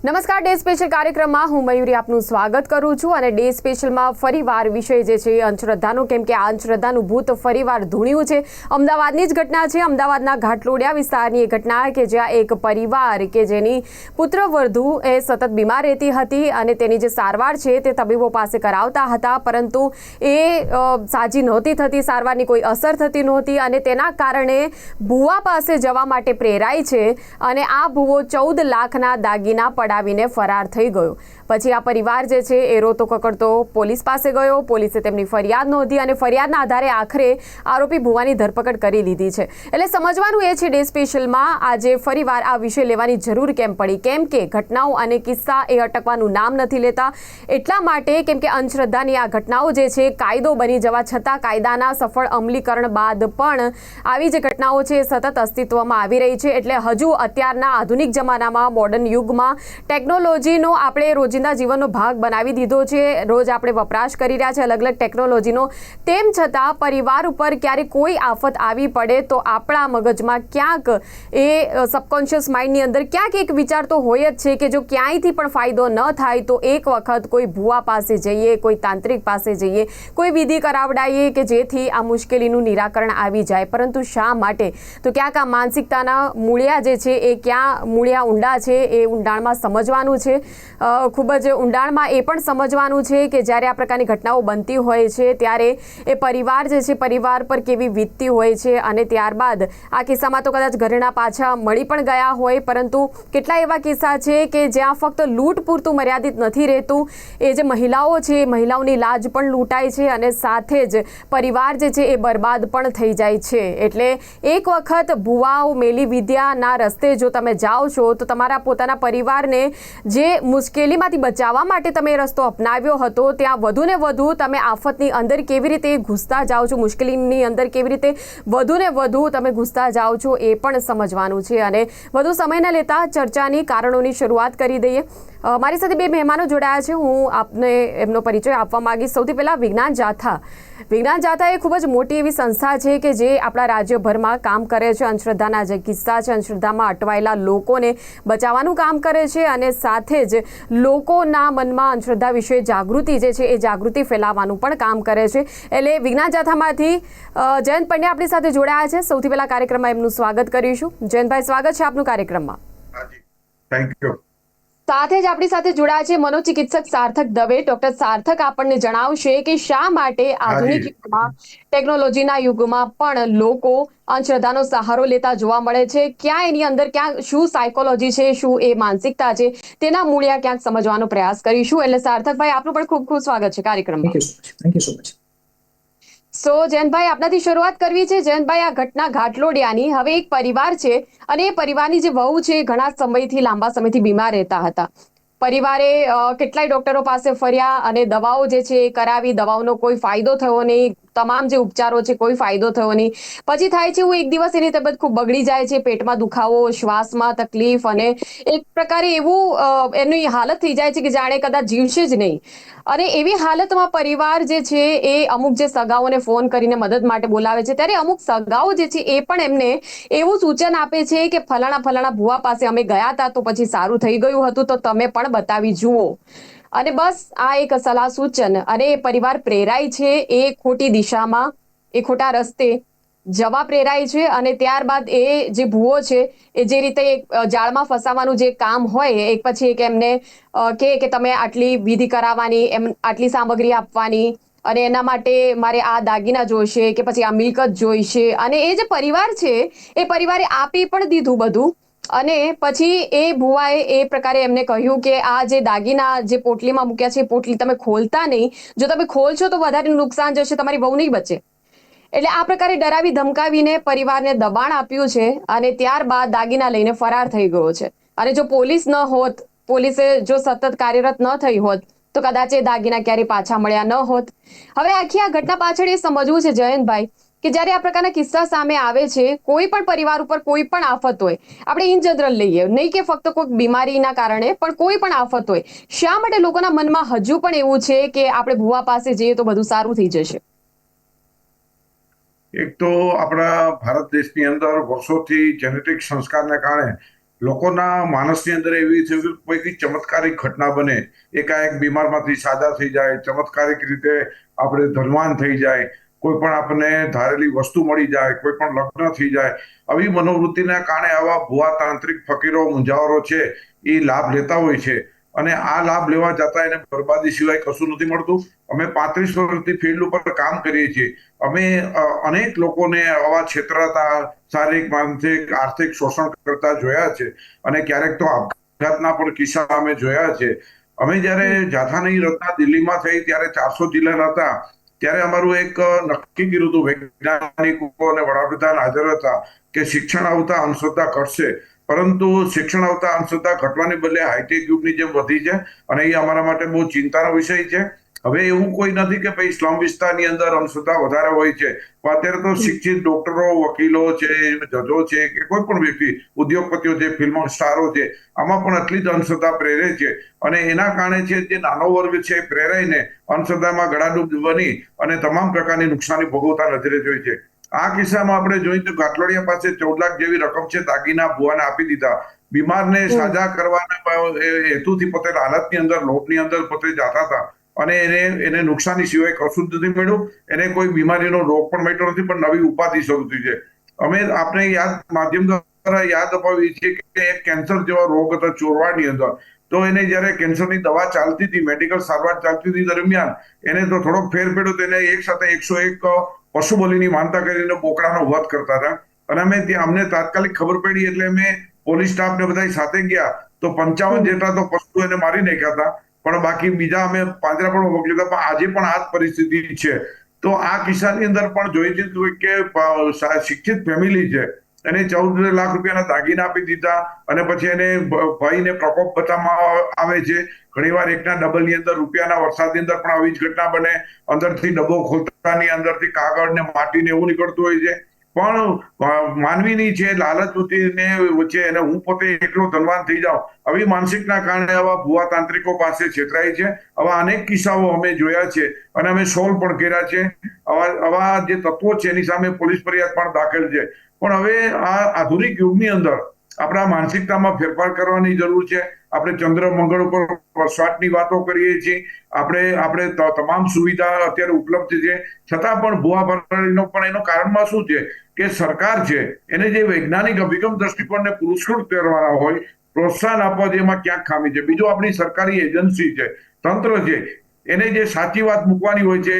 નમસ્કાર, day special કાર્યક્રમમાં હું મયુરી આપનું સ્વાગત કરું છું અને ડે સ્પેશિયલમાં ફરીવાર વિષય જે છે અંધશ્રદ્ધાનો, કેમ કે આ અંધશ્રદ્ધાનું ભૂત ફરીવાર ધૂણ્યું છે। અમદાવાદની જ ઘટના છે, અમદાવાદના ઘાટલોડિયા વિસ્તારની એ ઘટના કે જ્યાં એક પરિવાર કે જેની પુત્રવધુ એ સતત બીમાર રહેતી હતી અને તેની જે સારવાર છે તે તબીબો પાસે કરાવતા હતા, પરંતુ એ સાજી નહોતી થતી, સારવારની કોઈ અસર થતી નહોતી અને તેના કારણે ભુવા પાસે જવા માટે પ્રેરાય છે અને આ ભુવો 14 લાખના દાગીના પડાવીને ફરાર થઈ ગયો। પછી આ પરિવાર જે છે એ રોતો કકડતો પોલીસ પાસે ગયો, પોલીસે તેમની ફરિયાદ નોંધી અને ફરિયાદના આધારે આખરે આરોપી ભુવાની ધરપકડ કરી લીધી છે। એટલે સમજવાનું એ છે ડે સ્પેશિયલમાં આજે ફરીવાર આ વિષય લેવાની જરૂર કેમ પડી, કેમ કે ઘટનાઓ અને કિસ્સા એ અટકવાનું નામ નથી લેતા, એટલા માટે કેમ કે અંધશ્રદ્ધાની આ ઘટનાઓ જે છે કાયદો બની જવા છતાં કાયદાના સફળ અમલીકરણ બાદ પણ આવી જે ઘટનાઓ છે સતત અસ્તિત્વમાં આવી રહી છે। એટલે હજુ અત્યારના આધુનિક જમાનામાં, મોડર્ન યુગમાં ટેકનોલોજીનો આપણે રોજિંદા જીવનનો ભાગ બનાવી દીધો છે, રોજ આપણે વપરાશ કરી રહ્યા છે અલગ અલગ ટેકનોલોજીનો, તેમ છતાં પરિવાર ઉપર ક્યારેક કોઈ આફત આવી પડે તો આપણા મગજમાં ક્યાંક એ સબકોન્શિયસ માઇન્ડની અંદર ક્યાંક એક વિચાર તો હોય જ છે કે જો ક્યાંયથી પણ ફાયદો ન થાય તો એક વખત કોઈ ભુવા પાસે જઈએ, કોઈ તાંત્રિક પાસે જઈએ, કોઈ વિધિ કરાવડાવીએ કે જેથી આ મુશ્કેલીનું નિરાકરણ આવી જાય। પરંતુ શા માટે? તો ક્યાંક આ માનસિકતાના મૂળિયા જે છે એ ક્યાં મૂળિયા ઊંડા છે એ ઊંડાણમાં સમજવાનું છે, ખૂબ જ ઊંડાણમાં એ પણ સમજવાનું છે કે જ્યારે આ પ્રકારની ઘટનાઓ બનતી હોય છે ત્યારે એ પરિવાર જે છે પરિવાર પર કેવી વીતતી હોય છે અને ત્યારબાદ આ કિસ્સામાં તો કદાચ ઘરેણા પાછા મળી પણ ગયા હોય, પરંતુ કેટલા એવા કિસ્સા છે કે જ્યાં ફક્ત લૂંટ પૂરતું મર્યાદિત નથી રહેતું, એ જે મહિલાઓ છે મહિલાઓની લાજ પણ લૂંટાય છે અને સાથે જ પરિવાર જે છે એ બરબાદ પણ થઈ જાય છે। એટલે એક વખત ભુવાઓ મેલી વિદ્યાના રસ્તે જો તમે જાઓ છો તો તમારા પોતાના પરિવારને જે મુશ્કેલીમાંથી બચાવવા માટે તમે રસ્તો અપનાવ્યો હતો ત્યાં વધુ ને વધુ તમે આફતની અંદર કેવી રીતે ઘૂસતા જાઓ છો, મુશ્કેલીની અંદર કેવી રીતે વધુ ને વધુ તમે ઘૂસતા જાઓ છો એ પણ સમજવાનું છે। અને વધુ સમય ન લેતા ચર્ચાની કારણોની શરૂઆત કરી દઈએ। મારી સાથે બે મહેમાનો જોડાયા છે, હું આપને એમનો પરિચય આપવા માંગીશ। સૌથી પહેલાં વિજ્ઞાન જાથા એ ખૂબ જ મોટી એવી સંસ્થા છે કે જે આપણા રાજ્યભરમાં કામ કરે છે, અંધશ્રદ્ધાના જે કિસ્સા છે, અંધશ્રદ્ધામાં અટવાયેલા લોકોને બચાવવાનું કામ કરે છે અને સાથે જ લોકોના મનમાં અંધશ્રદ્ધા વિશે જાગૃતિ જે છે એ જાગૃતિ ફેલાવવાનું પણ કામ કરે છે। એટલે વિજ્ઞાન જાથામાંથી જયંત પંડ્યા આપણી સાથે જોડાયા છે। સૌથી પહેલા કાર્યક્રમમાં એમનું સ્વાગત કરીશું। જયંતભાઈ, સ્વાગત છે આપનું કાર્યક્રમમાં। Thank you. સાથે જ આપણી સાથે જોડાયા છે મનોચિકિત્સક સાર્થક દવે। ડોક્ટર સાર્થક આપણને જણાવશે કે શા માટે આધુનિક યુગમાં, ટેકનોલોજીના યુગમાં પણ લોકો અંધશ્રદ્ધાનો સહારો લેતા જોવા મળે છે, ક્યાં એની અંદર ક્યાં શું સાયકોલોજી છે, શું એ માનસિકતા છે, તેના મૂળિયા ક્યાંક સમજવાનો પ્રયાસ કરીશું। એટલે સાર્થકભાઈ, આપનું પણ ખૂબ ખૂબ સ્વાગત છે કાર્યક્રમમાં। Thank you so much. So Jayantbhai, આપનાથી શરૂઆત કરવી છે। જયંતભાઈ, આ ઘટના ઘાટલોડિયાની, હવે એક પરિવાર છે અને એ પરિવારની જે વહુ છે ઘણા સમયથી, લાંબા સમયથી બીમાર રહેતા હતા। પરિવારે કેટલાય ડોક્ટરો પાસે ફર્યા અને દવાઓ જે છે એ કરાવી, દવાઓનો કોઈ ફાયદો થયો નહીં, તમામ જે ઉપચારો છે કોઈ ફાયદો થયો નહીં। પછી થાય છે એવું એક દિવસ એની તબિયત ખૂબ બગડી જાય છે, પેટમાં દુખાવો, શ્વાસમાં તકલીફ અને એક પ્રકારે એવું એની હાલત થઈ જાય છે કે જાણે કદાચ જીવશે જ નહીં। અને એવી હાલતમાં પરિવાર જે છે એ અમુક જે સગાઓને ફોન કરીને મદદ માટે બોલાવે છે, ત્યારે અમુક સગાઓ જે છે એ પણ એમને એવું સૂચન આપે છે કે ફલાણા ભુવા પાસે અમે ગયા હતા તો પછી સારું થઈ ગયું હતું, તો તમે પણ બતાવી જુઓ। અને બસ આ એક સલાહ સૂચન અને પરિવાર પ્રેરાય છે એ ખોટી દિશામાં, એ ખોટા રસ્તે જવા પ્રેરાય છે અને ત્યારબાદ એ જે ભુવો છે એ જે રીતે જાળમાં ફસાવાનું જે કામ હોય, એક પછી એક એમને કે તમે આટલી વિધિ કરાવવાની, એમ આટલી સામગ્રી આપવાની અને એના માટે મારે આ દાગીના જોઈશે કે પછી આ મિલકત જોઈશે, અને એ જે પરિવાર છે એ પરિવારે આપી પણ દીધું બધું। અને પછી એ ભુવાએ એ પ્રકારે એમને કહ્યું કે આ જે દાગીના જે પોટલીમાં મૂક્યા છે એ પોટલી તમે ખોલતા નહીં, જો તમે ખોલશો તો વધારે નુકસાન જશે, તમારી વહુ નહીં બચે। એટલે આ પ્રકારે ડરાવી ધમકાવીને પરિવારને દબાણ આપ્યું છે અને ત્યારબાદ દાગીના લઈને ફરાર થઈ ગયો છે। અને જો પોલીસ ન હોત, પોલીસે જો સતત કાર્યરત ન થઈ હોત તો કદાચ એ દાગીના ક્યારેય પાછા મળ્યા ન હોત। હવે આખી આ ઘટના પાછળ એ સમજવું છે જયંતભાઈ કે જ્યારે આ પ્રકારના કિસ્સા સામે આવે છે, કોઈ પણ પરિવાર ઉપર કોઈ પણ આફત હોય, આપણે ઇન જનરલ લઈએ, નહીં કે ફક્ત કોઈ બીમારીના કારણે, પણ કોઈ પણ આફત હોય, શા માટે લોકોના મનમાં હજુ પણ એવું છે કે આપણે ભુવા પાસે જઈએ તો બધું સારું થઈ જશે? એક તો આપણા ભારત દેશની અંદર વર્ષોથી જેનેટિક સંસ્કારને કારણે લોકોના માનસની અંદર એવી છે કે કોઈ કંઈ ચમત્કારિક ઘટના બને, એકાએક બીમારમાંથી સાજા થઈ જાય, ચમત્કારિક રીતે આપણે ધનવાન થઈ જાય, કોઈ પણ આપણને ધારેલી વસ્તુ મળી જાય, કોઈ પણ લગ્ન થઈ જાય, આવી મનોવૃત્તિના કારણે આવા ભુવા તાંત્રિક ફકીરો મુંજાવરો છે એ લાભ લેતા હોય છે. અને આ લાભ લેવા જતા એને બરબાદી સિવાય કશું નથી મળતું. અમે 35 વર્ષથી ફિલ્ડ ઉપર કામ કરીએ છીએ. અમે અનેક લોકોને આવા છેતરાતા, શારીરિક, માનસિક, આર્થિક શોષણ કરતા જોયા છે. અને ક્યારેક તો આપઘાતના પણ કિસ્સા અમે જોયા છે. અમે જયારે જાથાની રચના દિલ્હીમાં થઈ ત્યારે 400 જિલ્લાના હતા. ત્યારે અમારું એક નક્કી કર્યું હતું, વૈજ્ઞાનિકો અને વડાપ્રધાન હાજર હતા, કે શિક્ષણ આવતા અંધશ્રદ્ધા ઘટશે. પરંતુ શિક્ષણ આવતા અંધશ્રદ્ધા ઘટવાની બદલે હાઈટેક યુગની જેમ વધી છે. અને એ અમારા માટે બહુ ચિંતાનો વિષય છે. હવે એવું કોઈ નથી કે ભાઈ સ્લમ વિસ્તારની અંદર અંધશ્રદ્ધા વધારે હોય છે. અત્યારે તો શિક્ષિત ડોક્ટરો, વકીલો છે, જજો છે, કે કોઈ પણ વ્યક્તિ, ઉદ્યોગપતિઓ છે, ફિલ્મ સ્ટારો છે, આમાં પણ આટલી જ અંધશ્રદ્ધા પ્રેરે છે. અને એના કારણે છે જે નાનો વર્ગ છે પ્રેરાઈને અંધશ્રદ્ધામાં ગળાડૂબ બની અને તમામ પ્રકારની નુકસાની ભોગવતા નજરે જોઈ છે. આ કિસ્સામાં આપણે જોઈએ તો ગાટલોડિયા પાસે 14 લાખ જેવી રકમ છે, દાગીના ભુવાને આપી દીધા. બીમારને સાજા કરવાના હેતુથી પોતે હાલતની અંદર, લોટની અંદર પોતે જતા હતા. અને એને નુકસાની સિવાય કશું જ નથી મળ્યું. એને કોઈ બીમારીનો રોગ પણ મળ્યો નથી, પણ નવી ઉપાધિ શરૂ થઈ છે. અમે આપણે માધ્યમ દ્વારા યાદ અપાવીએ છીએ કે એક કેન્સર જેવો રોગ હતો ચોરવાડની અંદર. તો એને જયારે કેન્સરની દવા ચાલતી હતી, મેડિકલ સારવાર ચાલતી હતી દરમિયાન એને તો થોડોક ફેર પડ્યો. તેને એક સાથે 101 પશુ બલિની માનતા કરીને બોકડાનો વધ કરતા હતા. અને અમને તાત્કાલિક ખબર પડી એટલે અમે પોલીસ સ્ટાફ ને બધા સાથે ગયા. તો 55 જેટલા તો પશુ એને મારી નાખ્યા હતા. પણ બાકી બીજા અમે પાંજરા પણ મોકલી હતા. પણ આજે પણ આ જ પરિસ્થિતિ છે. તો આ કિસ્સાની અંદર પણ જોઈ છે કે શિક્ષિત ફેમિલી છે, એને 14 લાખ રૂપિયાના દાગીના આપી દીધા. અને પછી એને ભાઈને પ્રકોપ બતાવવામાં આવે છે. ઘણીવાર એકના ડબલની અંદર રૂપિયાના વરસાદની અંદર પણ આવી જ ઘટના બને. અંદરથી ડબ્બો ખોલતાની અંદરથી કાગળ ને માટીને એવું નીકળતું હોય છે. પણ માનવીની છે લાલચ વચ્ચે અને હું પોતે એટલો ધનવાન થઈ જાઉં, આવી માનસિકના કારણે આવા ભુવા તાંત્રિકો પાસે છેતરાય છે. આવા અનેક કિસ્સાઓ અમે જોયા છે અને અમે સોલ્વ પણ કર્યા છે. આવા જે તત્વો છે એની સામે પોલીસ ફરિયાદ પણ દાખલ છે. પણ હવે આ આધુનિક યુગની અંદર આપણા માનસિકતામાં ફેરફાર કરવાની જરૂર છે. આપણે ચંદ્ર મંગળ ઉપર વસવાટની વાતો કરીએ છીએ. આપણે તમામ સુવિધા અત્યારે ઉપલબ્ધ છે, છતાં પણ ભુવા ભરાડીનો પણ એનું કારણમાં શું છે કે સરકાર છે એને જે વૈજ્ઞાનિક અભિગમ દ્રષ્ટિકોણને પુરસ્કૃત કરવાના હોય, પ્રોત્સાહન આપવા છે, એમાં ક્યાંક ખામી છે. બીજું આપણી સરકારી એજન્સી છે, તંત્ર છે, એને જે સાચી વાત મૂકવાની હોય છે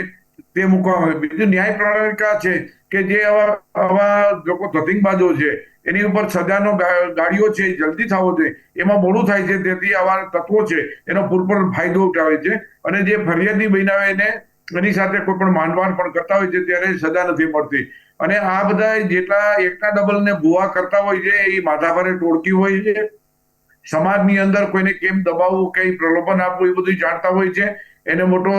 તે મૂકવામાં આવે. બીજું ન્યાય પ્રણાલિકા છે કે જે આવા લોકો ધતિંગબાજો છે એની ઉપર સજાનો ગાડીઓ છે જલ્દી થવો જોઈએ, એમાં મોડું થાય છે. તેથી આવા તત્વો છે એનો પૂરપૂર ફાયદો ઉઠાવે છે. અને જે ફરિયાદી બનાવે એને એની સાથે કોઈ પણ માનવાન પણ કરતા હોય છે ત્યારે સજા નથી મળતી. અને આ બધા જેટલા એકના ડબલ ને ભુવા કરતા હોય છે એ માથાભારે ટોળકી હોય છે. સમાજની અંદર કોઈને કેમ દબાવવું, કઈ પ્રલોભન આપવું, એ બધું જાણતા હોય છે. એને મોટો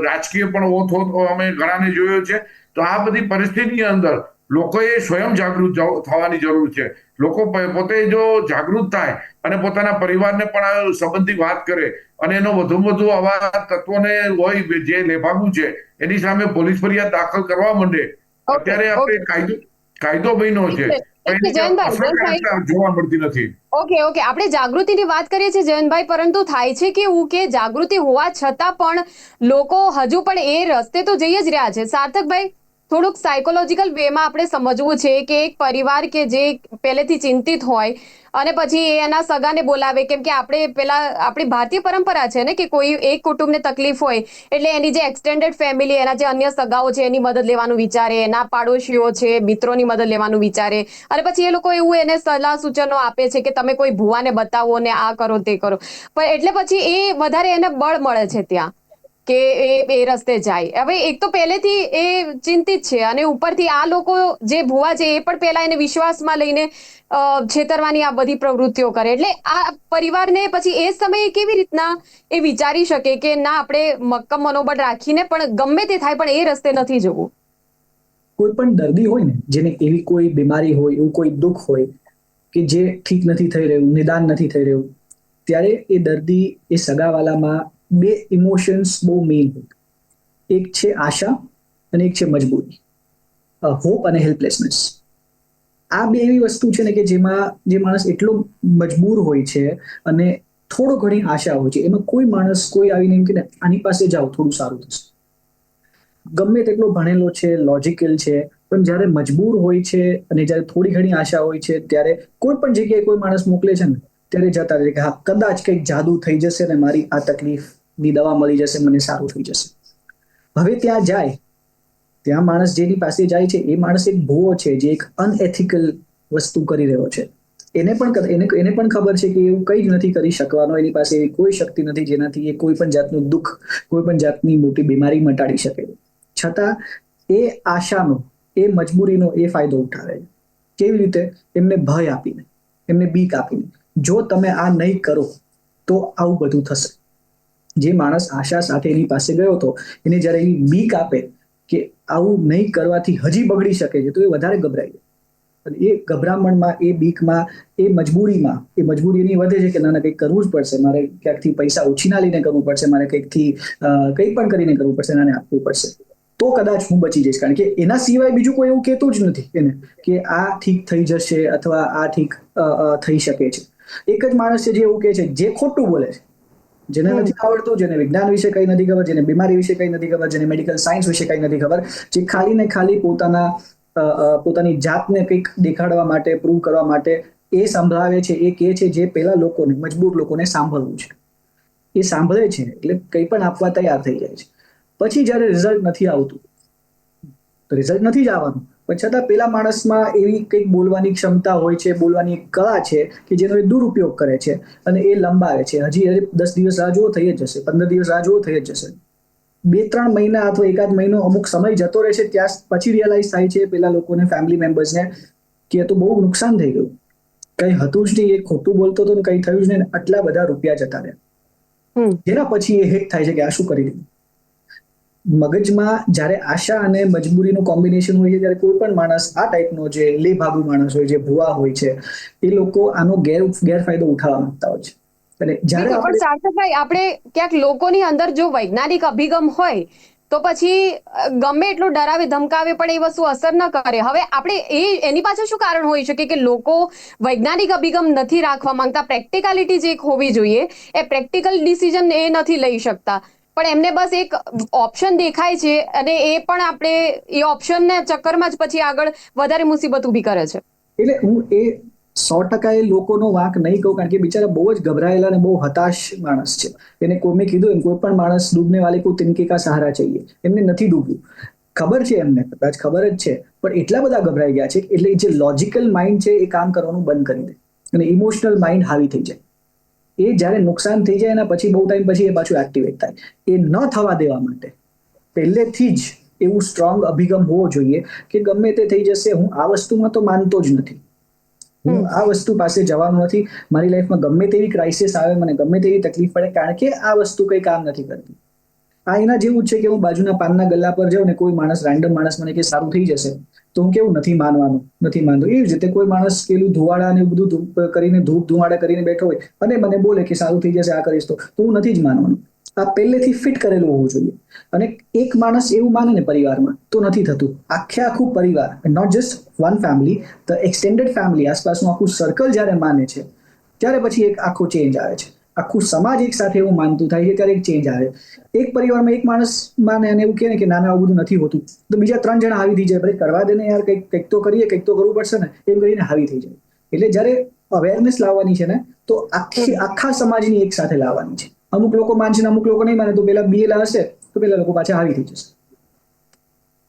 રાજકીય પણ ઓથ અમે ઘણાને જોયો છે. તો આ બધી પરિસ્થિતિની અંદર લોકોએ સ્વયં જાગૃત થવાની જરૂર છે. લોકો પોતે જો જાગૃત થાય અને પોતાના પરિવારને પણ સંબંધી વાત કરે અને એનો વધુમાં વધુ આવા તત્વોને હોય જે લેભાગુ છે એની સામે પોલીસ ફરિયાદ દાખલ કરવા માંડે. અત્યારે આપણે કાયદો બન્યો છે, જોવા મળતી નથી. ઓકે આપણે જાગૃતિની વાત કરીએ છીએ જયંતભાઈ, પરંતુ થાય છે કેવું કે જાગૃતિ હોવા છતાં પણ લોકો હજુ પણ એ રસ્તે તો જઈ જ રહ્યા છે. સાર્થકભાઈ, થોડુંક સાયકોલોજીકલ વેમાં આપણે સમજવું છે કે એક પરિવાર કે જે પહેલેથી ચિંતિત હોય અને પછી એના સગાને બોલાવે, કેમ કે આપણી ભારતીય પરંપરા છે ને કે કોઈ એક કુટુંબને તકલીફ હોય એટલે એની જે એક્સટેન્ડેડ ફેમિલી, એના જે અન્ય સગાઓ છે એની મદદ લેવાનું વિચારે, એના પાડોશીઓ છે, મિત્રોની મદદ લેવાનું વિચારે. અને પછી એ લોકો એવું એને સલાહ સૂચનો આપે છે કે તમે કોઈ ભુવાને બતાવો ને આ કરો તે કરો. પણ એટલે પછી એ વધારે એને બળ મળે છે ત્યાં કે એ રસ્તે જાય. હવે એક તો પહેલેથી એ ચિંતિત છે અને ઉપરથી આ લોકો જે ભુવા છે એ પણ પહેલા એને વિશ્વાસમાં લઈને છેતરવાની આ બધી પ્રવૃત્તિઓ કરે. એટલે આ પરિવારને પછી એ સમયે કેવી રીતના એ વિચારી શકે કે ના, આપણે મક્કમ મનોબળ રાખીને પણ ગમે તે થાય પણ એ રસ્તે નથી જવું. કોઈ પણ દર્દી હોય ને, જેને એવી કોઈ બીમારી હોય, એવું કોઈ દુઃખ હોય કે જે ઠીક નથી થઈ રહ્યું, નિદાન નથી થઈ રહ્યું, ત્યારે એ દર્દી, એ સગાવાલામાં 2 ઇમોશન્સ બહુ મેઇન હોય. એક છે આશા અને એક છે મજબૂરી, હોપ અને હેલ્પલેસનેસ. આ બે એવી વસ્તુ છે ને કે જેમાં જે માણસ એટલો મજબૂર હોય છે અને થોડો ઘણી આશા હોય છે, એમાં કોઈ માણસ કોઈ આવીને એમ કે આની પાસે જાઓ થોડું સારું થશે. ગમે તેટલો ભણેલો છે, લોજિકલ છે, પણ જ્યારે મજબૂર હોય છે અને જ્યારે થોડી ઘણી આશા હોય છે ત્યારે કોઈ પણ જગ્યાએ કોઈ માણસ મોકલે છે ને ત્યારે જતા રહે કે હા કદાચ કંઈક જાદુ થઈ જશે ને મારી આ તકલીફની દવા મળી જશે, મને સારું થઈ જશે. હવે ત્યાં જાય, ત્યાં માણસ જેની પાસે જાય છે એ માણસ એક ભૂવો છે જે એક અનએથિકલ વસ્તુ કરી રહ્યો છે. એને પણ ખબર છે કે એવું કંઈ જ નથી કરી શકવાનો, એની પાસે એવી કોઈ શક્તિ નથી જેનાથી એ કોઈ પણ જાતનું દુઃખ, કોઈ પણ જાતની મોટી બીમારી મટાડી શકે. છતાં એ આશાનો, એ મજબૂરીનો એ ફાયદો ઉઠાવે છે. કેવી રીતે? એમને ભય આપીને, એમને બીક આપીને, જો તમે આ નહીં કરો તો આવું બધું થશે. જે માણસ આશા સાથે એની પાસે ગયો હતો, એને જ્યારે એની બીક આપે કે આવું નહીં કરવાથી હજી બગડી શકે છે, તો એ વધારે ગભરાઈ જાય. અને એ ગભરામણમાં, એ બીકમાં, એ મજબૂરીમાં, એ મજબૂરી એની વધે છે કે ના કંઈક કરવું જ પડશે, મારે ક્યાંકથી પૈસા ઉછીના લઈને કરવું પડશે, મારે કંઈકથી કંઈ પણ કરીને કરવું પડશે, નાને આપવું પડશે, તો કદાચ હું બચી જઈશ. કારણ કે એના સિવાય બીજું કોઈ એવું કહેતું જ નથી એને કે આ ઠીક થઈ જશે અથવા આ ઠીક થઈ શકે છે. એક જ માણસ છે જે એવું કહે છે, જે ખોટું બોલે છે, જેને નથી આવડતું, જેને વિજ્ઞાન વિશે કંઈ નથી ખબર, જેને બીમારી વિશે કંઈ નથી ખબર, જેને મેડિકલ સાયન્સ વિશે કંઈ નથી ખબર, જે ખાલી ને ખાલી પોતાની જાતને કંઈક દેખાડવા માટે, પ્રૂવ કરવા માટે એ સંભળાવે છે, એ કહે છે, જે પેલા લોકોને, મજબૂર લોકોને સાંભળવું છે. એ સાંભળે છે એટલે કંઈ પણ આપવા તૈયાર થઈ જાય છે. પછી જ્યારે રિઝલ્ટ નથી આવતું, તો રિઝલ્ટ નથી જ આવવાનું, પણ છતાં પેલા માણસમાં એવી કંઈક બોલવાની ક્ષમતા હોય છે, બોલવાની એક કળા છે કે જેનો એ દુરુપયોગ કરે છે અને એ લંબાવે છે. હજી 10 દિવસ રાહ જુઓ, થઈ જ જશે, 15 દિવસ રાહ જુઓ, થઈ જ જશે. 2-3 મહિના અથવા એકાદ મહિનો અમુક સમય જતો રહે છે, ત્યાં પછી રિયલાઇઝ થાય છે પેલા લોકોને, ફેમિલી મેમ્બર્સને, કે તો બહુ નુકસાન થઈ ગયું, કંઈ હતું જ નહીં, એ ખોટું બોલતો હતો ને કંઈ થયું જ નહીં, આટલા બધા રૂપિયા જતા રહ્યા. જેના પછી એ હિટ થાય છે કે આ શું કરી દીધું. મગજમાં જ્યારે આશા અને મજબૂરીનું કોમ્બિનેશન હોય છે ત્યારે કોઈ પણ માણસ આ ટાઈપનો જે લેભાગુ માણસ હોય, જે ભુવા હોય છે, એ લોકો આનો ગેરફાયદો ઉઠાવવા માંગતા હોય છે. અને જ્યારે પણ સાર્થકભાઈ, આપણે ક્યાંક લોકોની અંદર જો વૈજ્ઞાનિક અભિગમ હોય તો પછી ગમે એટલું ડરાવે ધમકાવે પણ એ વસ્તુ અસર ન કરે. હવે આપણે એની પાછળ શું કારણ હોઈ શકે કે લોકો વૈજ્ઞાનિક અભિગમ નથી રાખવા માંગતા, પ્રેક્ટિકાલિટી જે હોવી જોઈએ એ પ્રેક્ટિકલ ડિસિઝન એ નથી લઈ શકતા, પણ એમને બસ એક ઓપ્શન દેખાય છે અને એ પણ આપણે એ ઓપ્શનના ચક્કરમાં જ પછી આગળ વધારે મુસીબત ઊભી કરે છે. એટલે હું એ 100% એ લોકોનો વાંક નહીં કહું, કારણ કે બિચારા બહુ જ ગભરાયેલા અને બહુ હતાશ માણસ છે. એને મેં કીધું એમ, કોઈ પણ માણસ ડૂબને વાલે કો તિનકે કા સહારા चाहिए. એમને નથી ડૂબવું, ખબર છે એમને, કદાચ ખબર જ છે, પણ એટલા બધા ગભરાઈ ગયા છે એટલે જે લોજિકલ માઇન્ડ છે એ કામ કરવાનું બંધ કરી દે અને ઇમોશનલ માઇન્ડ હાવી થઈ જાય. એ જ્યારે નુકસાન થઈ જાય એના પછી બહુ ટાઈમ પછી એ પાછું એક્ટિવેટ થાય. એ ન થવા દેવા માટે પહેલેથી જ એવું સ્ટ્રોંગ અભિગમ હોવો જોઈએ કે ગમે તે થઈ જશે, હું આ વસ્તુમાં તો માનતો જ નથી, હું આ વસ્તુ પાસે જવાનું નથી, મારી લાઈફમાં ગમે તેવી ક્રાઇસિસ આવે, મને ગમે તેવી તકલીફ પડે, કારણ કે આ વસ્તુ કંઈ કામ નથી કરતી. આ એના જેવું જ છે કે હું બાજુના પાનના ગલ્લા પર જાઉં ને કોઈ માણસ, રેન્ડમ માણસ મને કે સારું થઈ જશે, તો હું કેવું નથી માનવાનું, નથી માનતો. એવી જ રીતે કોઈ માણસ પેલું ધુવાડા ને બધું કરીને, ધૂપ ધુમાડા કરીને બેઠો હોય અને મને બોલે કે સારું થઈ જશે, આ કરીશ, તો હું નથી જ માનવાનું. આ પહેલેથી ફિટ કરેલું હોવું જોઈએ. અને એક માણસ એવું માને ને પરિવારમાં, તો નથી થતું. આખું પરિવાર, not just one family, the extended family, આસપાસનું આખું સર્કલ જ્યારે માને છે ત્યારે પછી એક આખો ચેન્જ આવે છે. આખું સમાજ એક સાથે એવું માનતું થાય છે ત્યારે એક ચેન્જ આવે. એક પરિવારમાં એક માણસ માને અને એવું કહે ને કે નાના આવું બધું નથી હોતું, તો બીજા 3 જણા હાવી થઈ જાય, ભાઈ કરવા દે ને યાર, કંઈક તો કરીએ, કંઈક તો કરવું પડશે ને, એમ કરીને હાવી થઈ જાય. એટલે જ્યારે અવેરનેસ લાવવાની છે ને, તો આખા સમાજની એક સાથે લાવવાની છે. અમુક લોકો માનશે ને અમુક લોકો નહીં માને, તો પેલા બીએલા હશે તો પેલા લોકો પાછા હાવી થઈ જશે.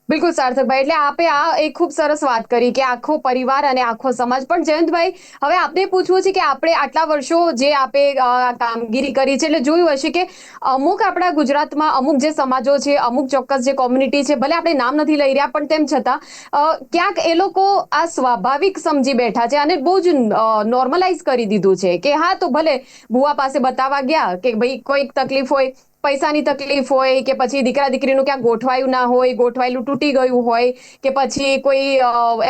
બિલકુલ સાર્થકભાઈ, એટલે આપે આ એક ખૂબ સરસ વાત કરી કે આખો પરિવાર અને આખો સમાજ. પણ જયંતભાઈ, હવે આપને પૂછવું છે કે આપણે આટલા વર્ષો જે આપે કામગીરી કરી છે એટલે જોયું હશે કે અમુક આપણા ગુજરાતમાં અમુક જે સમાજો છે, અમુક ચોક્કસ જે કોમ્યુનિટી છે, ભલે આપણે નામ નથી લઈ રહ્યા, પણ તેમ છતાં ક્યાંક એ લોકો આ સ્વાભાવિક સમજી બેઠા છે અને બહુ જ નોર્મલાઇઝ કરી દીધું છે કે હા, તો ભલે ભુવા પાસે બતાવવા ગયા કે ભાઈ કોઈક તકલીફ હોય પૈસાની તકલીફ હોય કે પછી દીકરા દીકરીનું ક્યાંક ગોઠવાયું ના હોય, ગોઠવાયેલું તૂટી ગયું હોય કે પછી કોઈ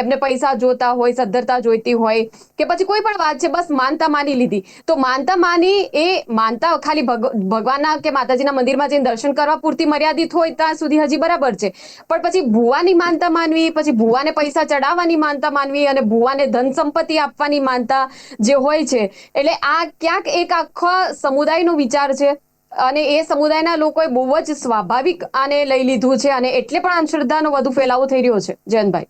એમને પૈસા જોતા હોય, સદ્ધરતા જોઈતી હોય કે પછી કોઈ પણ વાત છે, બસ માનતા માની લીધી. તો માનતા માની એ માનતા ખાલી ભગવાનના કે માતાજીના મંદિરમાં જઈને દર્શન કરવા પૂરતી મર્યાદિત હોય ત્યાં સુધી હજી બરાબર છે, પણ પછી ભુવાની માનતા માનવી, પછી ભુવાને પૈસા ચડાવવાની માનતા માનવી અને ભુવાને ધન સંપત્તિ આપવાની માનતા જે હોય છે, એટલે આ ક્યાંક એક આખા સમુદાયનો વિચાર છે અને એ સમુદાયના લોકોએ બહુ જ સ્વાભાવિક આને લઈ લીધું છે અને એટલે પણ અંધશ્રદ્ધાનો વધુ ફેલાવો થઈ રહ્યો છે. જયંતભાઈ,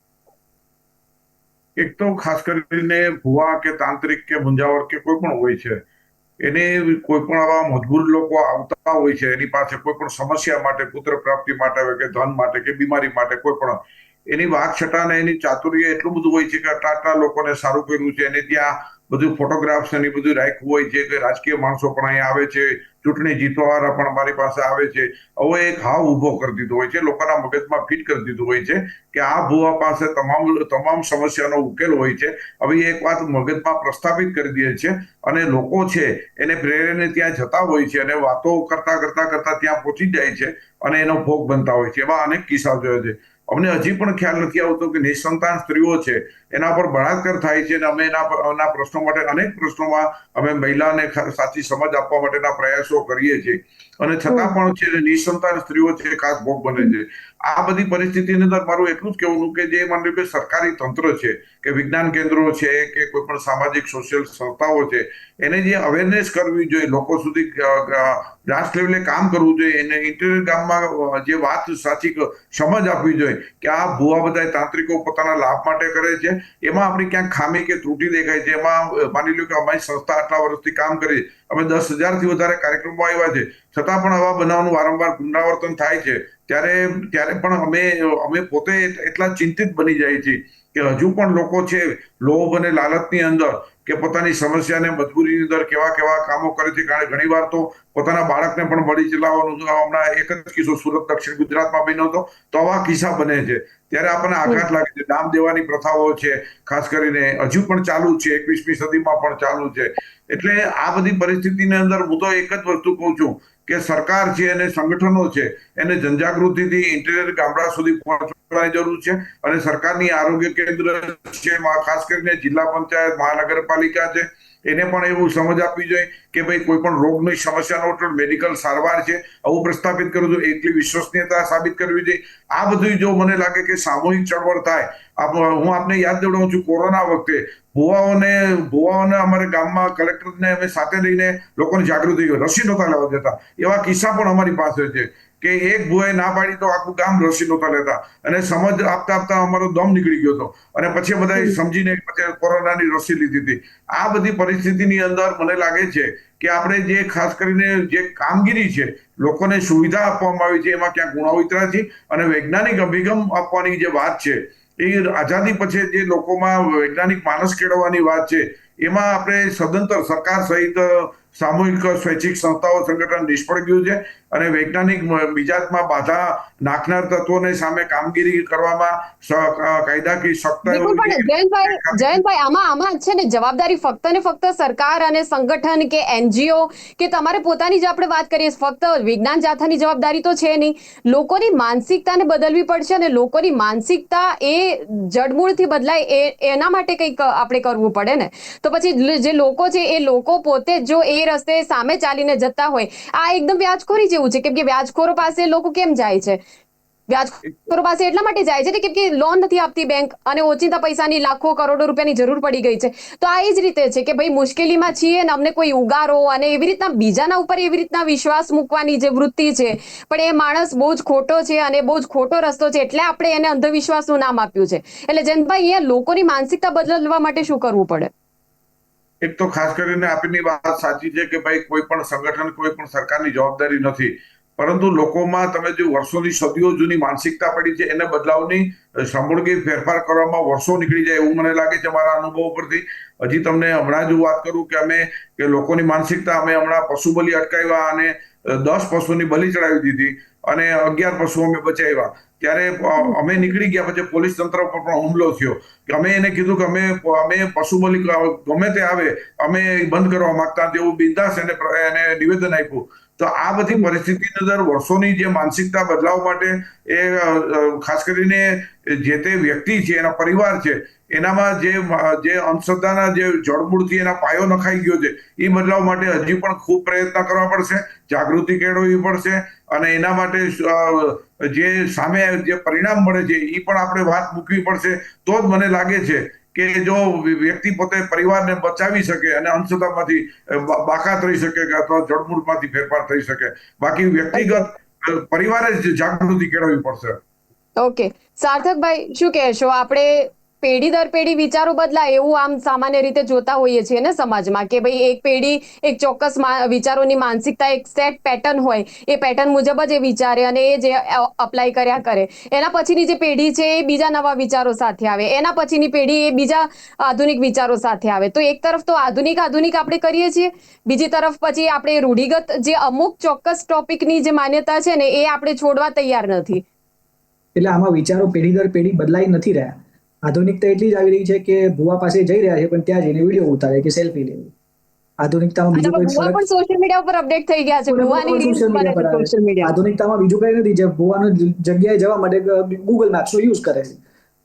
એક તો ખાસ કરીને ભુવા કે તાંત્રિક કે મુંજાવર કે કોઈ પણ હોય છે, એને કોઈ પણ આવા મજબૂર લોકો આવતા હોય છે, એની પાસે કોઈ પણ સમસ્યા માટે, પુત્ર પ્રાપ્તિ માટે હોય કે ધન માટે કે બીમારી માટે, કોઈ પણ એની વાત છટા ને એની ચાતુર્ય એટલું બધું હોય છે કે આટલા લોકોને સારું કર્યું છે. એને ત્યાં બધું ફોટોગ્રાફ્સ અને બધું રાખ્યું હોય છે કે રાજકીય માણસો પણ અહીંયા આવે છે, ચૂંટણી જીતવાવાળા પણ અમારી પાસે આવે છે. હવે એક હાવ ઉભો કરી દીધો હોય છે, લોકોના મગજમાં ફિટ કરી દીધું હોય છે કે આ ભુવા પાસે તમામ સમસ્યાનો ઉકેલ હોય છે. હવે એક વાત મગજમાં પ્રસ્થાપિત કરી દે છે અને લોકો છે એને પ્રેરણે ત્યાં જતા હોય છે અને વાતો કરતા કરતા કરતા ત્યાં પહોંચી જાય છે અને એનો ભોગ બનતા હોય છે. એવા અનેક કિસ્સા જોયા છે. અમને હજી પણ ખ્યાલ નથી આવતો કે નિસંતાન સ્ત્રીઓ છે એના પર બળાત્કાર થાય છે અને અમે એના પ્રશ્નો માટે અનેક પ્રશ્નોમાં અમે મહિલાને સાચી સમજ આપવા માટેના પ્રયાસો કરીએ છીએ અને છતાં પણ છે નિસંતાન સ્ત્રીઓ છે ખાસ ભોગ બને છે. આ બધી પરિસ્થિતિની અંદર મારું એટલું જ કહેવું કે જે માની લો કે સરકારી તંત્ર છે કે વિજ્ઞાન કેન્દ્રો છે કે કોઈ પણ સામાજિક સોશિયલ સંસ્થાઓ છે, એને જે અવેરનેસ કરવી જોઈએ, લોકો સુધી ગ્રાસ લેવલે કામ કરવું જોઈએ, એને ઇન્ટિરિયર ગામમાં જે વાત સાચી સમજ આપવી જોઈએ કે આ ભુવા બધા તાંત્રિકો પોતાના લાભ માટે કરે છે, એમાં આપણી ક્યાંક ખામી કે ત્રુટિ દેખાય છે. એમાં માની લો કે અમારી સંસ્થા આટલા વર્ષથી કામ કરી, અમે 10,000થી વધારે કાર્યક્રમો આવ્યા છે, છતાં પણ આવા બનાવનું વારંવાર પુનરાવર્તન થાય છે. ત્યારે પણ અમે પોતે એટલા ચિંતિત બની જાય છે કે હજુ પણ લોકો છે લોભ અને લાલચની અંદર કે પોતાની સમસ્યાને મજબૂરીની અંદર કેવા કેવા કામો કરે છે. કારણ ઘણી વાર તો પોતાના બાળકને પણ બળી ચલાવવાનું. હમણાં એક જ કિસ્સો સુરત દક્ષિણ ગુજરાતમાં બન્યો હતો, તો આવા કિસ્સા બને છે ત્યારે આપણને આઘાત લાગે છે. દામ દેવાની પ્રથાઓ છે ખાસ કરીને હજુ પણ ચાલુ છે, 21મી સદીમાં પણ ચાલુ છે. એટલે આ બધી પરિસ્થિતિની અંદર હું તો એક જ વસ્તુ કહું છું કે સરકાર છે અને સંગઠનો છે એને જનજાગૃતિથી ઇન્ટિરિયર ગામડા સુધી પહોંચવાની જરૂર છે અને સરકારની આરોગ્ય કેન્દ્ર છે, ખાસ કરીને જિલ્લા પંચાયત, મહાનગરપાલિકા છે, એને પણ એવું સમજ આપવી જોઈએ કે ભાઈ કોઈ પણ રોગની સમસ્યાનો મેડિકલ સારવાર છે આવું પ્રસ્થાપિત કરવું જોઈએ, એટલી વિશ્વસનીયતા સાબિત કરવી જોઈએ. આ બધું જો મને લાગે કે સામૂહિક ચળવળ થાય. હું આપને યાદ દેવડાવું છું, કોરોના વખતે ભુવાઓને અમારે ગામમાં કલેક્ટરને અમે સાથે લઈને લોકોને જાગૃતિ રસી નહોતા લેવા દેતા. એવા કિસ્સા પણ અમારી પાસે છે કે એક ભુવાએ ના પાડી તો આખું ગામ રસી નહોતા લેતા અને સમજ આપતા આપતા અમારો દમ નીકળી ગયો હતો અને પછી બધા સમજીને કોરોનાની રસી લીધી હતી. આ બધી પરિસ્થિતિની અંદર મને લાગે છે કે આપણે જે ખાસ કરીને જે કામગીરી છે, લોકોને સુવિધા આપવામાં આવી છે, એમાં ક્યાંક ગુણવત્તા છે અને વૈજ્ઞાનિક અભિગમ આપવાની જે વાત છે, એ આઝાદી પછી જે લોકોમાં વૈજ્ઞાનિક માનસ કેળવવાની વાત છે, એમાં આપણે સદંતર સરકાર સહિત સામૂહિક સ્વૈચ્છિક સંસ્થાઓ સંગઠન નિષ્ફળ ગયું છે અને વૈજ્ઞાનિક મિજાજમાં બાધા નાખનાર તત્વોને સામે કામગીરી કરવામાં કાયદાકીય સખ્ત. જયંતભાઈ, આમાં છે ને જવાબદારી ફક્ત ને ફક્ત સરકાર અને સંગઠન કે NGO કે તમારે પોતાની જ આપણે વાત કરીએ, ફક્ત વિજ્ઞાન જાથાની જવાબદારી તો છે નહીં. લોકોની માનસિકતાને બદલવી પડશે અને લોકોની માનસિકતા એ જડમૂળથી બદલાય એના માટે કંઈક આપણે કરવું પડે ને. તો પછી જે લોકો છે એ લોકો પોતે જો એ રસ્તે સામે ચાલીને જતા હોય, આ એકદમ વ્યાજખોરી જેવું છે. કેમ કે વ્યાજખોરો પાસે લોકો કેમ જાય છે? વ્યાજખોરો પાસે એટલા માટે જાય છે કેમ કે લોન નથી આપતી બેંક અને ઓચિંતા પૈસાની લાખો કરોડો રૂપિયાની જરૂર પડી ગઈ છે. તો આ એ જ રીતે છે કે ભાઈ મુશ્કેલીમાં છીએ ને અમને કોઈ ઉગારો અને એવી રીતના બીજાના ઉપર એવી રીતના વિશ્વાસ મૂકવાની જે વૃત્તિ છે, પણ એ માણસ બહુ જ ખોટો છે અને બહુ જ ખોટો રસ્તો છે, એટલે આપણે એને અંધવિશ્વાસનું નામ આપ્યું છે. એટલે જયંતભાઈ, અહીંયા લોકોની માનસિકતા બદલવા માટે શું કરવું પડે? એક તો ખાસ કરીને આપની વાત સાચી છે કે ભાઈ કોઈ પણ સંગઠન, કોઈ પણ સરકારની જવાબદારી નથી, પરંતુ લોકોમાં તમે જે વર્ષોની સદીઓ જૂની માનસિકતા પડી છે એને બદલાવની સમૂળગી ફેરફાર કરવામાં વર્ષો નીકળી જાય એવું મને લાગે છે મારા અનુભવ પરથી. હજી તમને હમણાં જ વાત કરું કે લોકોની માનસિકતા અમે હમણાં પશુ બલિ અટકાવ્યા અને 10 પશુની બલિ ચડાવી દીધી અને 11 પશુ અમે બચાવ્યા. ત્યારે અમે નીકળી ગયા પછી પોલીસ તંત્ર પર પણ હુમલો થયો કે અમે એને કીધું કે અમે પશુ બલિ ગમે તે આવે અમે બંધ કરવા માંગતા હતા એવું બિંદાસ એને નિવેદન આપ્યું. તો આ બધી પરિસ્થિતિની અંદર વર્ષોની જે માનસિકતા બદલાવ માટે એ ખાસ કરીને જે તે વ્યક્તિ છે એના પરિવાર છે એનામાં જે અંધશ્રદ્ધાના જે જળમૂળથી એના પાયો નખાઈ ગયો છે એ બદલાવ માટે હજી પણ ખૂબ પ્રયત્ન કરવા પડશે, જાગૃતિ કેળવવી પડશે અને એના માટે જે સામે જે પરિણામ મળે છે એ પણ આપણે વાત મૂકવી પડશે. તો જ મને લાગે છે કે જો વ્યક્તિ પોતે પરિવારને બચાવી શકે અને અંધશ્રદ્ધામાંથી બાકાત રહી શકે કે અથવા જળમૂળમાંથી ફેરફાર થઈ શકે. બાકી વ્યક્તિગત પરિવારે જ જાગૃતિ કેળવવી પડશે. ઓકે, સાર્થકભાઈ શું કહેશો? આપણે પેઢી દર પેઢી વિચારો બદલાય એવું આમ સામાન્ય રીતે જોતા હોઈએ છીએ ને સમાજમાં, કે ભાઈ એક પેઢી એક ચોક્કસ વિચારોની માનસિકતા એક સેટ પેટર્ન હોય, એ પેટર્ન મુજબ જ એ વિચારે અને એ જે અપ્લાય કર્યા કરે. એના પછીની જે પેઢી છે એ બીજા નવા વિચારો સાથે આવે, એના પછીની પેઢી એ બીજા આધુનિક વિચારો સાથે આવે. તો એક તરફ તો આધુનિક આપણે કરીએ છીએ, બીજી તરફ પછી આપણે રૂઢિગત જે અમુક ચોક્કસ ટોપિકની જે માન્યતા છે ને એ આપણે છોડવા તૈયાર નથી. એટલે આમાં વિચારો પેઢી દર પેઢી બદલાઈ નથી રહ્યા. આધુનિકતા એટલી જ આવી રહી છે કે ભુવા પાસે જઈ રહ્યા છે પણ ત્યાં જઈને વિડીયો ઉતારે કે સેલ્ફી લેવી. આધુનિકતામાં બીજું કોઈ ભુવા પણ સોશિયલ મીડિયા ઉપર અપડેટ થઈ ગયા છે. ભુવાની રીલ્સ બને છે સોશિયલ મીડિયા. આધુનિકતામાં બીજું કઈ નથી. જે ભુવાનો જગ્યાએ જવા માટે ગૂગલ મેપ્સનો યુઝ કરે છે.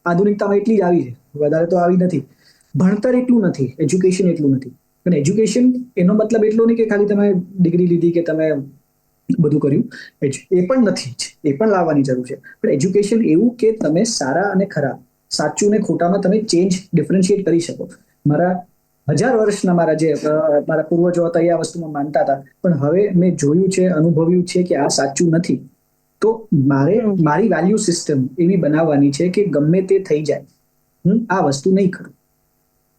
આધુનિકતામાં એટલી જ આવી છે, વધારે તો આવી નથી. ભણતર એટલું નથી, એજ્યુકેશન એટલું નથી. પણ એજ્યુકેશન એનો મતલબ એટલો નહીં કે ખાલી તમે ડિગ્રી લીધી કે તમે બધું કર્યું. એ પણ નથી જ, એ પણ લાવવાની જરૂર છે. પણ એજ્યુકેશન એવું કે તમે સારા અને ખરા, સાચું ને ખોટામાં તમે ચેન્જ ડિફરન્શિએટ કરી શકો. મારા 1000 વર્ષના મારા પૂર્વજો હતા એ આ વસ્તુમાં માનતા હતા, પણ હવે મેં જોયું છે, અનુભવ્યું છે કે આ સાચું નથી. તો મારી વેલ્યુ સિસ્ટમ એવી બનાવવાની છે કે ગમે તે થઈ જાય હું આ વસ્તુ નહીં કરું.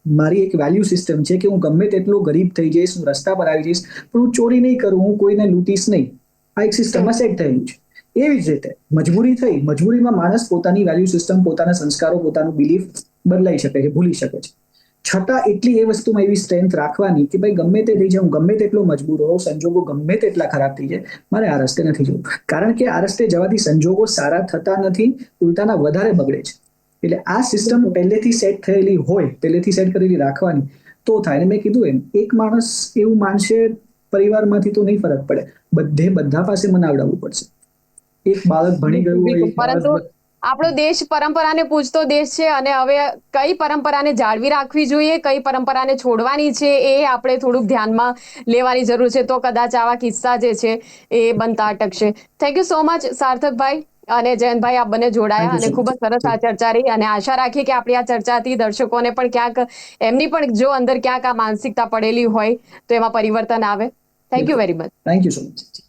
મારી એક વેલ્યુ સિસ્ટમ છે કે હું ગમે તેટલો ગરીબ થઈ જઈશ, હું રસ્તા પર આવી જઈશ, પણ હું ચોરી નહીં કરું, હું કોઈને લૂંટીશ નહીં. આ એક સિસ્ટમમાં સેટ થયેલું છે. એવી જ રીતે મજબૂરીમાં માણસ પોતાની વેલ્યુ સિસ્ટમ, પોતાના સંસ્કારો, પોતાનું બિલીફ બદલાઈ શકે છે, ભૂલી શકે છે. છતાં એટલી એ વસ્તુમાં એવી સ્ટ્રેન્થ રાખવાની કે ભાઈ ગમે તે થઈ જાય, હું ગમે તેટલો મજબૂર હોઉં, સંજોગો ગમે તેટલા ખરાબ થઈ જાય, મારે આ રસ્તે નથી જવું. કારણ કે આ રસ્તે જવાથી સંજોગો સારા થતા નથી, ઉલટાના વધારે બગડે છે. એટલે આ સિસ્ટમ પહેલેથી સેટ થયેલી હોય, પહેલેથી સેટ કરેલી રાખવાની તો થાય. મેં કીધું એમ, એક માણસ એવું માનશે પરિવારમાંથી તો નહીં ફરક પડે, બધા પાસે મનાવડાવવું પડશે. એક બાળક ભણી ગયું હોય, પરંતુ આપણો દેશ પરંપરાને પૂજતો દેશ છે અને હવે કઈ પરંપરાને જાળવી રાખવી જોઈએ, કઈ પરંપરાને છોડવાની છે એ આપણે થોડુંક ધ્યાનમાં લેવાની જરૂર છે. તો કદાચ આવા કિસ્સા જે છે એ બનતા અટકશે. થેન્ક યુ સો મચ સાર્થકભાઈ અને જયંતભાઈ, આપ બંને જોડાયા અને ખૂબ જ સરસ આ ચર્ચા રહી. અને આશા રાખીએ કે આપણી આ ચર્ચાથી દર્શકોને પણ ક્યાંક એમની પણ જો અંદર ક્યાંક આ માનસિકતા પડેલી હોય તો એમાં પરિવર્તન આવે. Thank you very much. Thank you so much.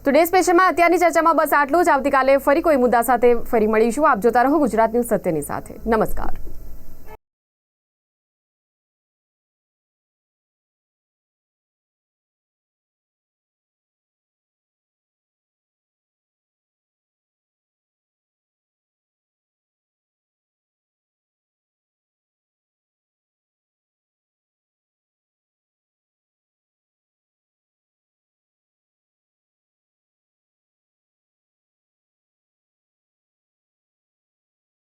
તો ડે સ્પેશિયલમાં અત્યારની ચર્ચામાં બસ આટલું જ. આવતીકાલે ફરી કોઈ મુદ્દા સાથે ફરી મળીશું. આપ જોતા રહો ગુજરાત ન્યૂઝ સત્યની સાથે. નમસ્કાર.